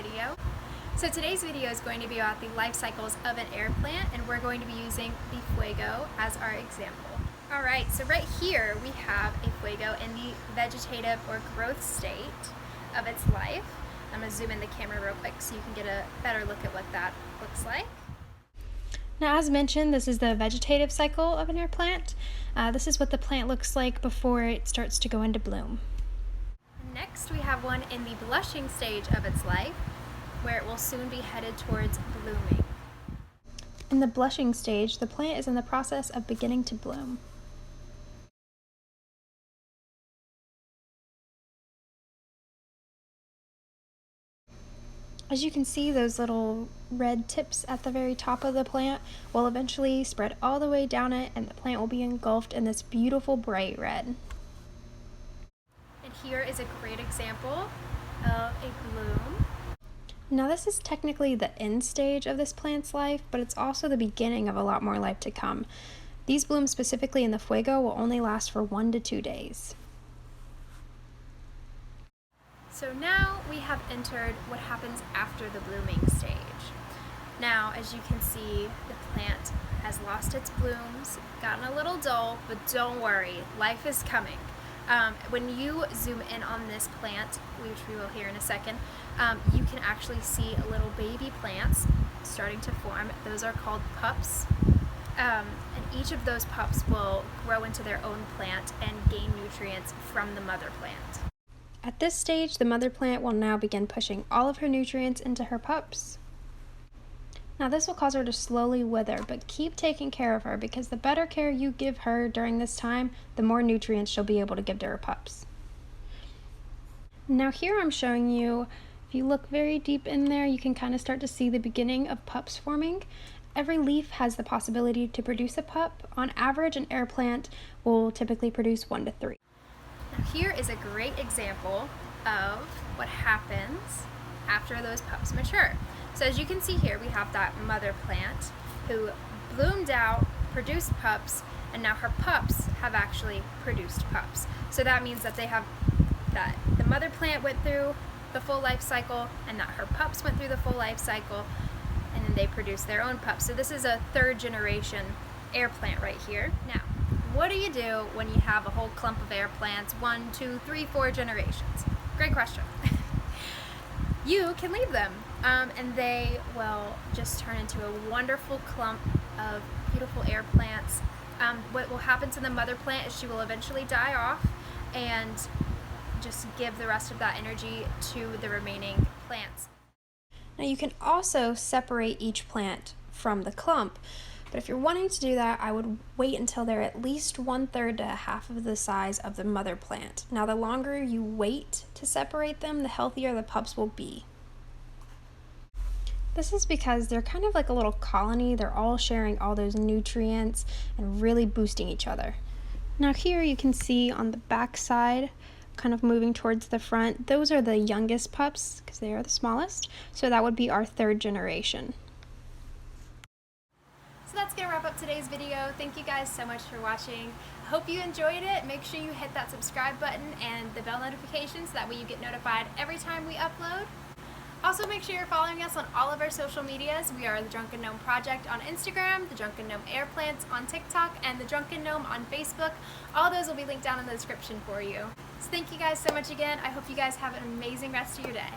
video. So today's video is going to be about the life cycles of an air plant, and we're going to be using the fuego as our example. Alright, so right here we have a fuego in the vegetative or growth state of its life. I'm going to zoom in the camera real quick so you can get a better look at what that looks like. Now, as mentioned, this is the vegetative cycle of an air plant. This is what the plant looks like before it starts to go into bloom. Next, we have one in the blushing stage of its life, where it will soon be headed towards blooming. In the blushing stage, the plant is in the process of beginning to bloom. As you can see, those little red tips at the very top of the plant will eventually spread all the way down it, and the plant will be engulfed in this beautiful bright red. And here is a great example of a bloom. Now, this is technically the end stage of this plant's life, but it's also the beginning of a lot more life to come. These blooms, specifically in the fuego, will only last for 1 to 2 days. So now we have entered what happens after the blooming stage. Now, as you can see, the plant has lost its blooms, gotten a little dull, but don't worry, life is coming. When you zoom in on this plant, which we will hear in a second, you can actually see little baby plants starting to form. Those are called pups. And each of those pups will grow into their own plant and gain nutrients from the mother plant. At this stage, the mother plant will now begin pushing all of her nutrients into her pups. Now, this will cause her to slowly wither, but keep taking care of her, because the better care you give her during this time, the more nutrients she'll be able to give to her pups. Now, here I'm showing you, if you look very deep in there, you can kind of start to see the beginning of pups forming. Every leaf has the possibility to produce a pup. On average, an air plant will typically produce 1 to 3. Now, here is a great example of what happens after those pups mature. So as you can see here, we have that mother plant who bloomed out, produced pups, and now her pups have actually produced pups. So that means that the mother plant went through the full life cycle, and that her pups went through the full life cycle, and then they produced their own pups. So this is a 3rd generation air plant right here. Now, what do you do when you have a whole clump of air plants, 1, 2, 3, 4 generations? Great question. You can leave them, and they will just turn into a wonderful clump of beautiful air plants. What will happen to the mother plant is she will eventually die off and just give the rest of that energy to the remaining plants. Now, you can also separate each plant from the clump, but if you're wanting to do that, I would wait until they're at least 1/3 to half of the size of the mother plant. Now, the longer you wait to separate them, the healthier the pups will be. This is because they're kind of like a little colony. They're all sharing all those nutrients and really boosting each other. Now, here you can see on the back side, kind of moving towards the front, those are the youngest pups because they are the smallest. So that would be our 3rd generation. So that's going to wrap up today's video. Thank you guys so much for watching. Hope you enjoyed it. Make sure you hit that subscribe button and the bell notification so that way you get notified every time we upload. Also, make sure you're following us on all of our social medias. We are the Drunken Gnome Project on Instagram, the Drunken Gnome Air Plants on TikTok, and the Drunken Gnome on Facebook. All those will be linked down in the description for you. So thank you guys so much again. I hope you guys have an amazing rest of your day.